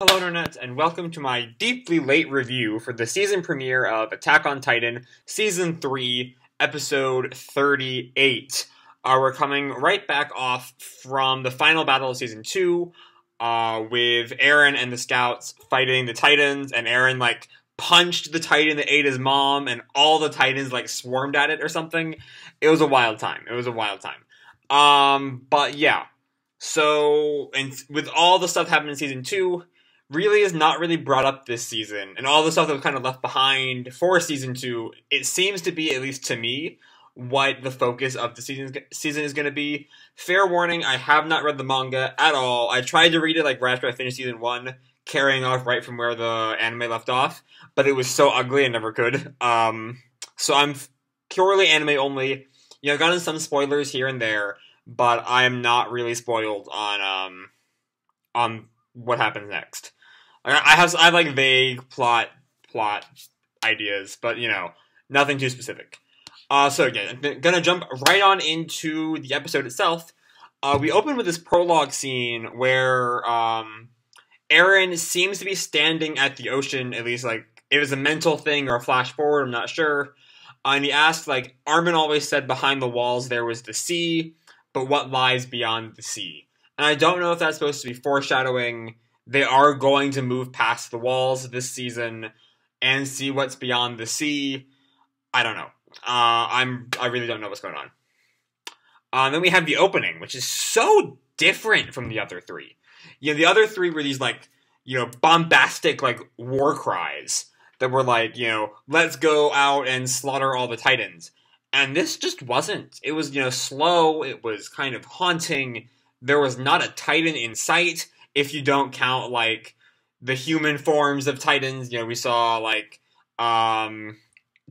Hello Internet, and welcome to my deeply late review for the season premiere of Attack on Titan, Season 3, Episode 38. We're coming right back off from the final battle of Season 2, with Eren and the Scouts fighting the Titans, and Eren, punched the Titan that ate his mom, and all the Titans, swarmed at it or something. It was a wild time. But yeah. So, and with all the stuff happening in Season 2, really is not really brought up this season, and all the stuff that was kind of left behind for Season 2, it seems to be, at least to me, what the focus of the season is going to be. Fair warning, I have not read the manga at all. I tried to read it right after I finished Season 1, carrying off right from where the anime left off, but it was so ugly I never could. So I'm purely anime only. I've gotten some spoilers here and there, but I am not really spoiled on what happens next. I have vague plot ideas, but nothing too specific. So again, I'm gonna jump right on into the episode itself. We open with this prologue scene where Eren seems to be standing at the ocean, at least it was a mental thing or a flash forward, I'm not sure. And he asked, Armin always said behind the walls there was the sea, but what lies beyond the sea? And I don't know if that's supposed to be foreshadowing they are going to move past the walls this season and see what's beyond the sea. I don't know. I really don't know what's going on. Then we have the opening, which is so different from the other three. The other three were these bombastic war cries that were let's go out and slaughter all the Titans. And this just wasn't. It was slow. It was kind of haunting. There was not a Titan in sight. If you don't count, the human forms of Titans, we saw,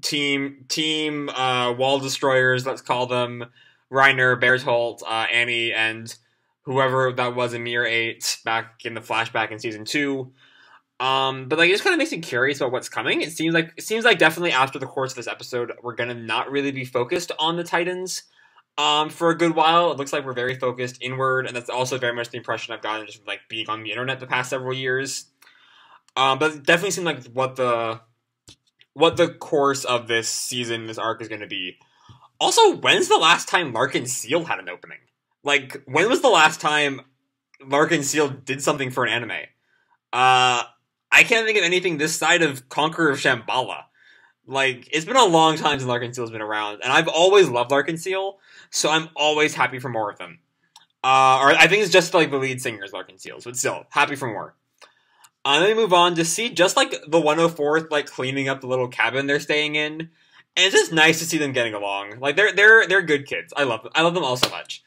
team Wall Destroyers, let's call them, Reiner, Bertolt, Annie, and whoever that was, Emir 8, back in the flashback in Season 2. But, it just kind of makes me curious about what's coming. It seems like definitely after the course of this episode, we're gonna not really be focused on the Titans. For a good while. It looks like we're very focused inward, and that's also very much the impression I've gotten just from, being on the internet the past several years. But it definitely seemed like what the course of this season, this arc, is going to be. Also, when's the last time Larkin Seal had an opening? When was the last time Larkin Seal did something for an anime? I can't think of anything this side of Conqueror of Shambhala. It's been a long time since Larkin Seal's been around, and I've always loved Larkin Seal, so I'm always happy for more of them. Or I think it's just the lead singer's Larkin Seals, but still, happy for more. Then we move on to see just the 104th cleaning up the little cabin they're staying in, and it's just nice to see them getting along. They're good kids. I love them all so much.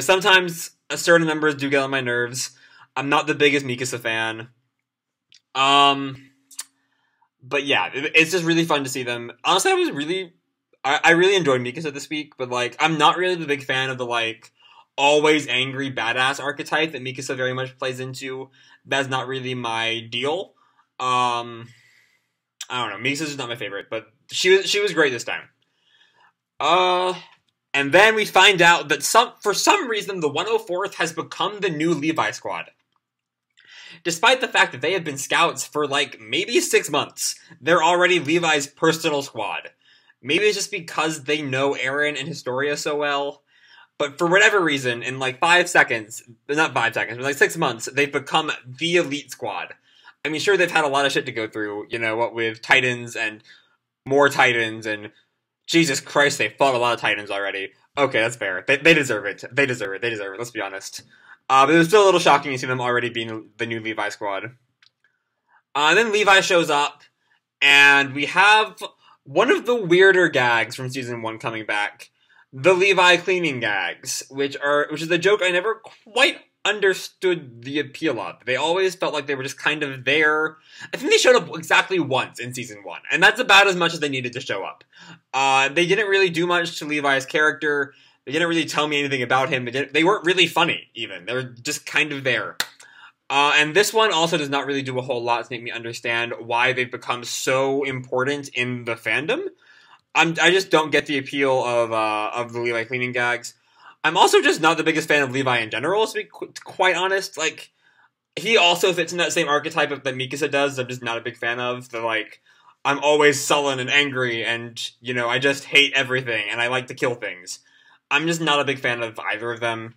Sometimes certain members do get on my nerves. I'm not the biggest Mikasa fan. But yeah, it's just really fun to see them. Honestly, I really enjoyed Mikasa this week, but I'm not really the big fan of the always angry badass archetype that Mikasa very much plays into. That's not really my deal. I don't know, Mikasa's just not my favorite, but she was great this time. And then we find out that for some reason the 104th has become the new Levi squad. Despite the fact that they have been scouts for maybe 6 months, they're already Levi's personal squad. Maybe it's just because they know Eren and Historia so well, but for whatever reason, in 5 seconds, not 5 seconds, but 6 months, they've become the elite squad. I mean, sure, they've had a lot of shit to go through, what with Titans and more Titans, and Jesus Christ, they fought a lot of Titans already. Okay, that's fair. They deserve it. They deserve it, let's be honest. But it was still a little shocking to see them already being the new Levi squad. Then Levi shows up, and we have one of the weirder gags from Season 1 coming back. The Levi cleaning gags, which is a joke I never quite understood the appeal of. They always felt like they were just kind of there. I think they showed up exactly once in Season 1, and that's about as much as they needed to show up. They didn't really do much to Levi's character. They didn't really tell me anything about him. They weren't really funny, even. They were just kind of there. And this one also does not really do a whole lot to make me understand why they've become so important in the fandom. I just don't get the appeal of the Levi cleaning gags. I'm also just not the biggest fan of Levi in general, to be quite honest. he also fits in that same archetype that Mikasa does. I'm just not a big fan of the like. I'm always sullen and angry, and I just hate everything, and I like to kill things. I'm just not a big fan of either of them.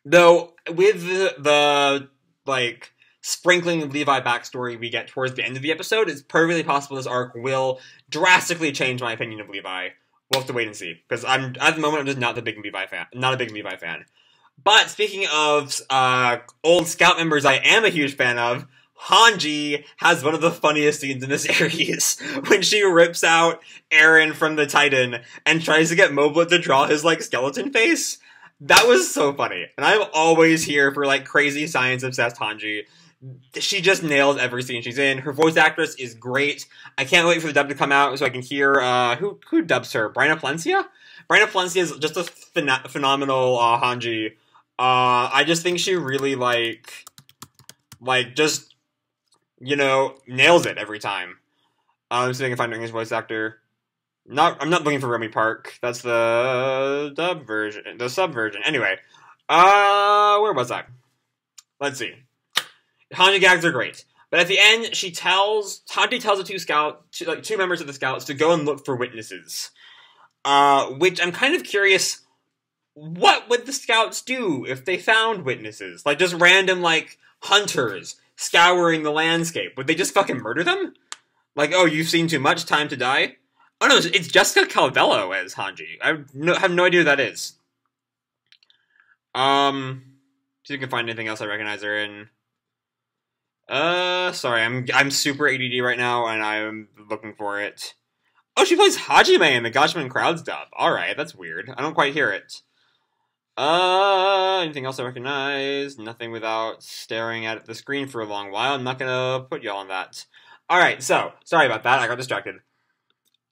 Though with the like sprinkling of Levi backstory we get towards the end of the episode, it's perfectly possible this arc will drastically change my opinion of Levi. We'll have to wait and see, because at the moment I'm just not a big Levi fan. But speaking of old Scout members I am a huge fan of, Hanji has one of the funniest scenes in the series when she rips out Eren from the Titan and tries to get Moblit to draw his like skeleton face. That was so funny. And I'm always here for like crazy science obsessed Hanji. She just nails every scene she's in. Her voice actress is great. I can't wait for the dub to come out so I can hear who dubs her? Bryna Palencia? Bryna Palencia is just a phenomenal Hanji. I just think she really just nails it every time. I'm seeing if I can find an English voice actor. I'm not looking for Remy Park. That's the dub version, the sub version. Anyway, where was I? Let's see. Hanji gags are great, but at the end, Hanji tells the two members of the Scouts to go and look for witnesses. Which I'm kind of curious. What would the Scouts do if they found witnesses? Like just random hunters scouring the landscape. Would they just fucking murder them? Like, oh, you've seen too much, time to die? Oh no, it's Jessica Calvello as Hanji. I have no idea who that is. See if you can find anything else I recognize her in. Sorry, I'm super ADD right now, and I'm looking for it. Oh, she plays Hajime in the Gatchaman Crowds dub. Alright, that's weird. I don't quite hear it. Anything else I recognize? Nothing without staring at the screen for a long while. I'm not gonna put y'all on that. Alright, so, sorry about that, I got distracted.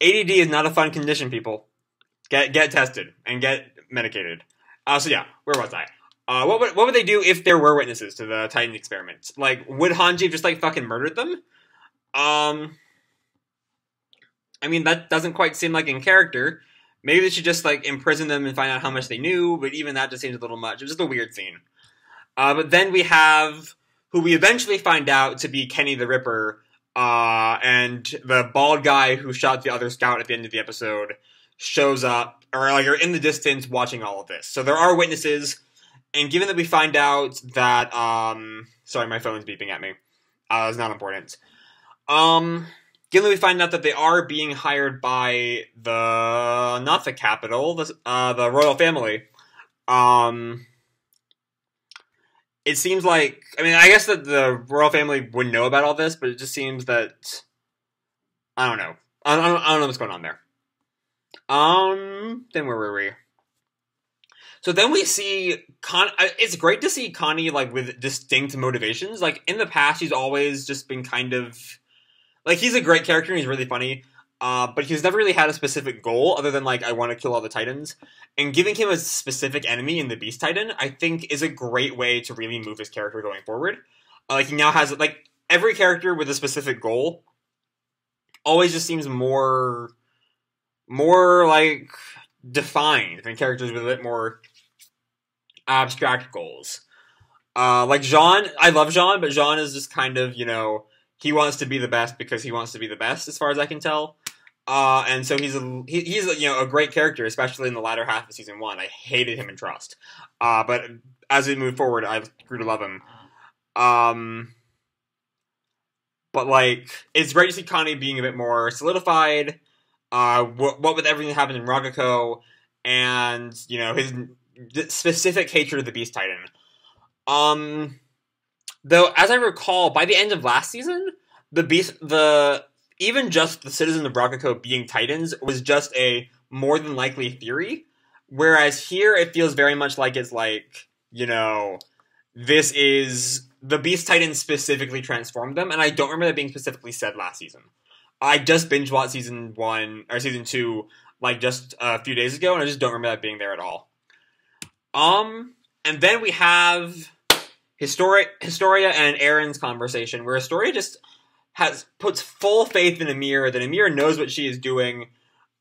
ADD is not a fun condition, people. Get tested and get medicated. So yeah, where was I? What would they do if there were witnesses to the Titan experiment? Like, would Hanji just fucking murdered them? I mean, that doesn't quite seem like in character. Maybe they should just imprison them and find out how much they knew, but even that just seems a little much. It was just a weird scene. But then we have who we eventually find out to be Kenny the Ripper. And the bald guy who shot the other scout at the end of the episode shows up, or are in the distance watching all of this. So there are witnesses, and given that we find out that, sorry, my phone's beeping at me. It's not important. Given that we find out that they are being hired by not the capital, the royal family, it seems like, I mean, I guess that the royal family wouldn't know about all this, but it just seems that, I don't know. I don't know what's going on there. Then where were we? So then we see, it's great to see Connie, with distinct motivations. In the past, he's always just been kind of, he's a great character and he's really funny. But he's never really had a specific goal other than, I want to kill all the Titans. And giving him a specific enemy in the Beast Titan, I think, is a great way to really move his character going forward. He now has, every character with a specific goal always just seems more defined than characters with a bit more abstract goals. Jean, I love Jean, but Jean is just kind of, he wants to be the best because he wants to be the best, as far as I can tell. And so he's a great character, especially in the latter half of season 1. I hated him in Trust. But as we move forward, I grew to love him. But it's great to see Connie being a bit more solidified. What with everything that happened in Ragako, and, his specific hatred of the Beast Titan. Though, as I recall, by the end of last season, even just the citizens of Ragako being Titans was just a more than likely theory. Whereas here, it feels very much like it's this is, the Beast Titans specifically transformed them, and I don't remember that being specifically said last season. I just binge-watched season 2, just a few days ago, and I just don't remember that being there at all. And then we have Historia and Eren's conversation, where Historia just puts full faith in Ymir, that Ymir knows what she is doing.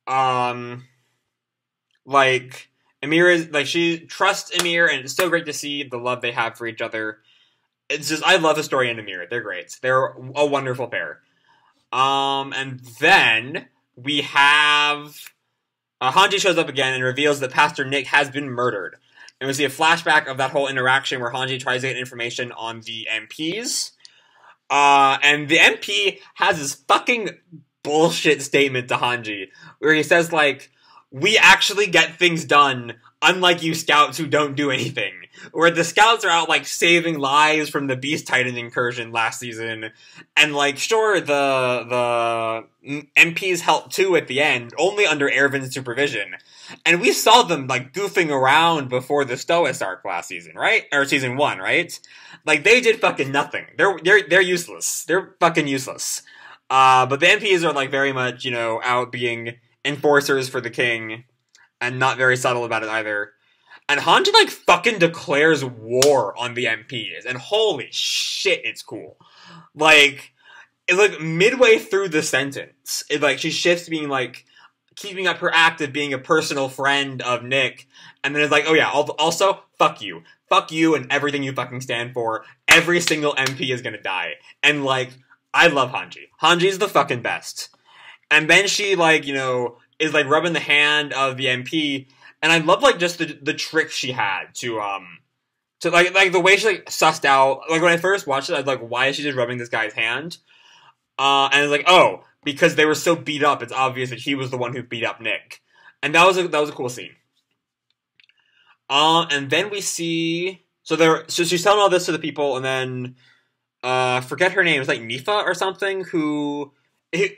Ymir is, she trusts Ymir, and it's so great to see the love they have for each other. It's just, I love Historia and Ymir. They're great. They're a wonderful pair. And then we have Hanji shows up again and reveals that Pastor Nick has been murdered. And we see a flashback of that whole interaction where Hanji tries to get information on the MPs. And the MP has this fucking bullshit statement to Hanji, where he says, like, we actually get things done, unlike you scouts who don't do anything. Where the scouts are out, like, saving lives from the Beast Titan incursion last season, and, like, sure, the MPs helped too at the end, only under Erwin's supervision. And we saw them, like, goofing around before the Stoics arc last season, right? Or season 1, right? Like, they did fucking nothing. They're useless. They're fucking useless. But the MPs are, like, very much, you know, out being enforcers for the king, and not very subtle about it either. And Hanji, like, fucking declares war on the MPs, and holy shit, it's cool. Like, midway through the sentence, she shifts being, like, keeping up her act of being a personal friend of Nick, and then it's like, oh yeah, also, fuck you. Fuck you and everything you fucking stand for. Every single MP is gonna die. And, like, I love Hanji. Hanji's the fucking best. And then she, like, you know, is, like, rubbing the hand of the MP, and I love, like, just the trick she had to like, the way she, like, sussed out, like, when I first watched it, I was like, why is she just rubbing this guy's hand? And it's like, oh, because they were so beat up, it's obvious that he was the one who beat up Nick. And that was a cool scene. And then we see, so she's telling all this to the people, and then, forget her name, it's like Nifa or something,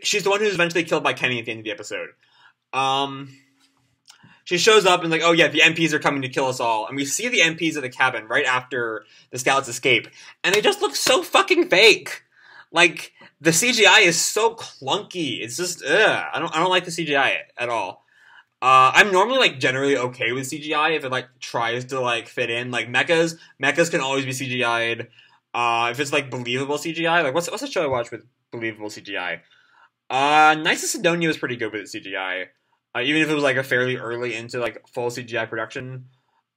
she's the one who's eventually killed by Kenny at the end of the episode. She shows up and like, oh yeah, the MPs are coming to kill us all. And we see the MPs at the cabin right after the scouts escape. And they just look so fucking fake. Like, the CGI is so clunky. It's just, I don't like the CGI at all. I'm normally, like, generally okay with CGI if it, like, tries to, like, fit in. Like, mechas can always be CGI'd. If it's, like, believable CGI. Like, what's the show I watched with believable CGI? Knights of Sidonia was pretty good with its CGI. Even if it was, like, a fairly early into, like, full CGI production.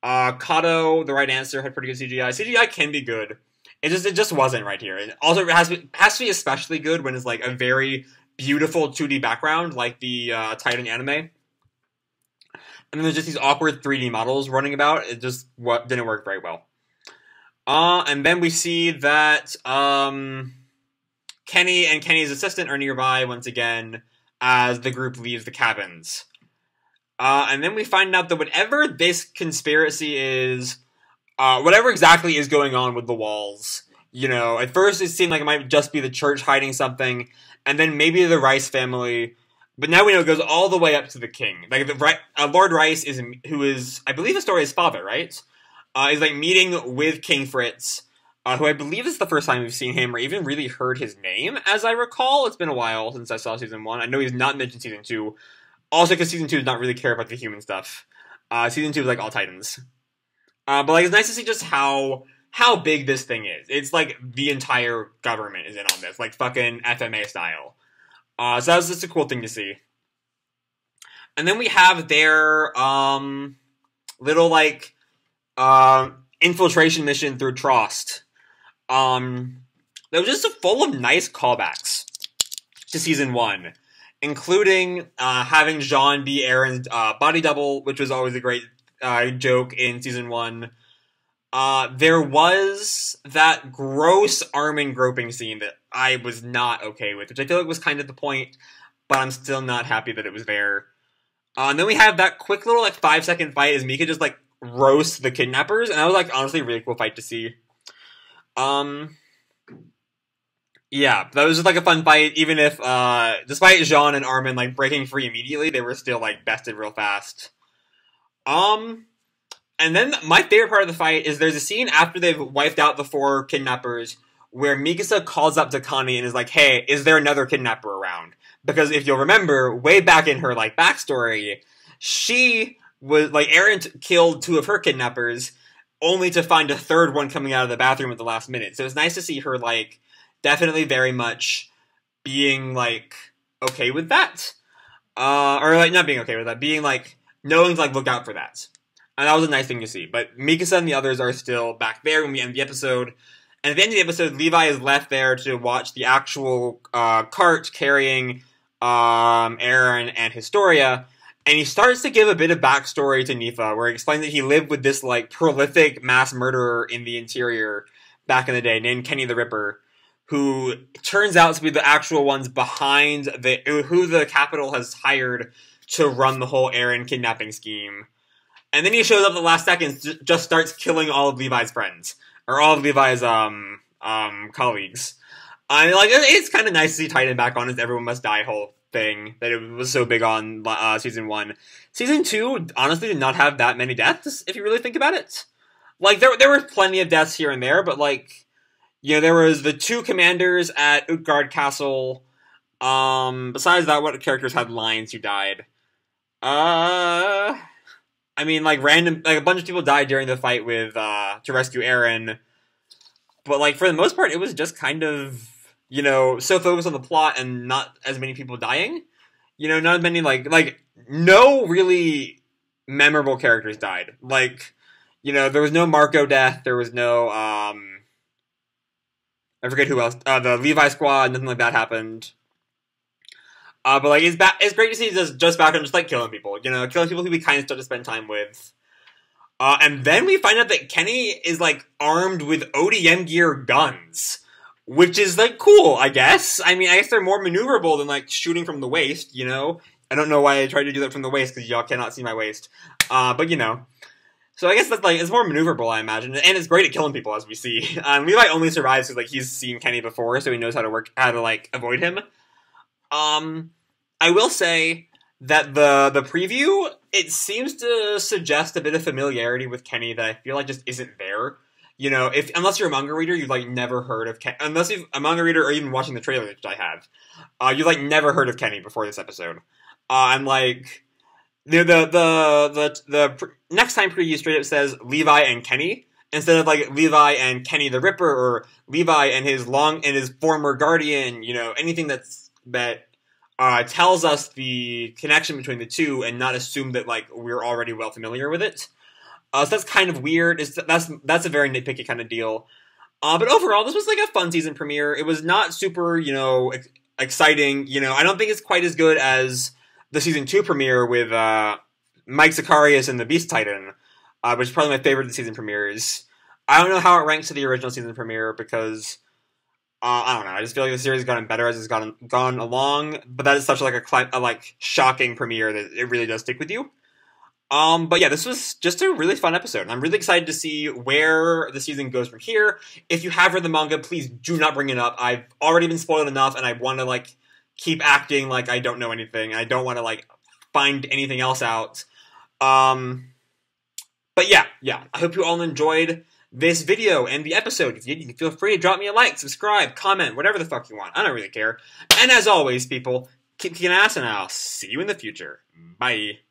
Kato, The Right Answer, had pretty good CGI. CGI can be good. It just wasn't right here. And also, it has to be especially good when it's, like, a very beautiful 2D background, like the Titan anime. And then there's just these awkward 3D models running about. It just didn't work very well. And then we see that Kenny and Kenny's assistant are nearby once again as the group leaves the cabins. And then we find out that whatever this conspiracy is, whatever exactly is going on with the walls, you know, at first it seemed like it might just be the church hiding something, and then maybe the Rice family, but now we know it goes all the way up to the king. Like, Lord Rice who is, I believe Historia's father, right? Is, like, meeting with King Fritz, who I believe is the first time we've seen him or even really heard his name, as I recall. It's been a while since I saw Season 1. I know he's not mentioned Season 2. Also, because Season 2 does not really care about the human stuff. Season 2 is, like, all Titans. But, like, it's nice to see just how big this thing is. It's, like, the entire government is in on this. Like, fucking FMA style. So that was just a cool thing to see. And then we have their, little, like, infiltration mission through Trost. That was just full of nice callbacks to Season 1, including having Jean be Aaron's body double, which was always a great joke in Season 1. There was that gross Armin groping scene that I was not okay with, which I feel like was kind of the point, but I'm still not happy that it was there. And then we have that quick little, like, 5-second fight as Mika just, like, roasts the kidnappers, and that was, like, honestly a really cool fight to see. Yeah, that was just, like, a fun fight, even if, despite Jean and Armin, like, breaking free immediately, they were still, like, bested real fast. And then my favorite part of the fight is there's a scene after they've wiped out the 4 kidnappers where Mikasa calls up to Connie and is like, hey, is there another kidnapper around? Because if you'll remember, way back in her, like, backstory, she was, like, Eren killed 2 of her kidnappers only to find a 3rd one coming out of the bathroom at the last minute. So it's nice to see her, like, definitely very much being, like, okay with that. Or, like, not being okay with that. Being, like, knowing to, like, look out for that. And that was a nice thing to see. But Mikasa and the others are still back there when we end the episode. And at the end of the episode, Levi is left there to watch the actual cart carrying Eren and Historia, and he starts to give a bit of backstory to Nifa, where he explains that he lived with this like prolific mass murderer in the interior back in the day named Kenny the Ripper, who turns out to be the actual ones behind who the Capitol has hired to run the whole Eren kidnapping scheme. And then he shows up at the last second, just starts killing all of Levi's friends, or all of Levi's colleagues. Like, it's kind of nice to see Titan back on his everyone must die whole thing that it was so big on season 1. Season 2 honestly did not have that many deaths, if you really think about it. Like, there were plenty of deaths here and there, but like, you know, there was the 2 commanders at Utgard Castle. Besides that, what characters had lines who died? I mean, like, a bunch of people died during the fight with, to rescue Eren. But, like, for the most part, it was just kind of, you know, so focused on the plot and not as many people dying. You know, not as many, like, no really memorable characters died. Like, you know, there was no Marco death, there was no, I forget who else, the Levi squad, nothing like that happened. But like, it's great to see he's just back on just like killing people, you know, killing people who we kind of start to spend time with. And then we find out that Kenny is like armed with ODM gear guns, which is like cool, I guess. I mean, I guess they're more maneuverable than like shooting from the waist, you know. I don't know why I tried to do that from the waist because y'all cannot see my waist. But you know. So I guess that's like, it's more maneuverable, I imagine, and it's great at killing people, as we see. Levi only survives because like he's seen Kenny before, so he knows how to like avoid him. I will say that the preview, it seems to suggest a bit of familiarity with Kenny that I feel like just isn't there. You know, unless you're a manga reader, you've like never heard of Kenny, unless you're a manga reader or even watching the trailer, which I have, you like never heard of Kenny before this episode. And like, the next time preview straight up says Levi and Kenny instead of like Levi and Kenny the Ripper or Levi and his former guardian. You know, anything that tells us the connection between the two and not assume that like we're already well familiar with it. So that's kind of weird. That's a very nitpicky kind of deal. But overall, this was like a fun season premiere. It was not super, you know, exciting. You know, I don't think it's quite as good as the season 2 premiere with Mike Zacharias and the Beast Titan, which is probably my favorite of the season premieres. I don't know how it ranks to the original season premiere because I don't know. I just feel like the series has gotten better as it's gone along. But that is such like a like shocking premiere that it really does stick with you. But yeah, this was just a really fun episode. And I'm really excited to see where the season goes from here. If you have read the manga, please do not bring it up. I've already been spoiled enough, and I want to like keep acting like I don't know anything. I don't want to like find anything else out. But yeah. I hope you all enjoyed this video and the episode. If you did, you can feel free to drop me a like, subscribe, comment, whatever the fuck you want. I don't really care. And as always, people, keep kicking ass, and I'll see you in the future. Bye.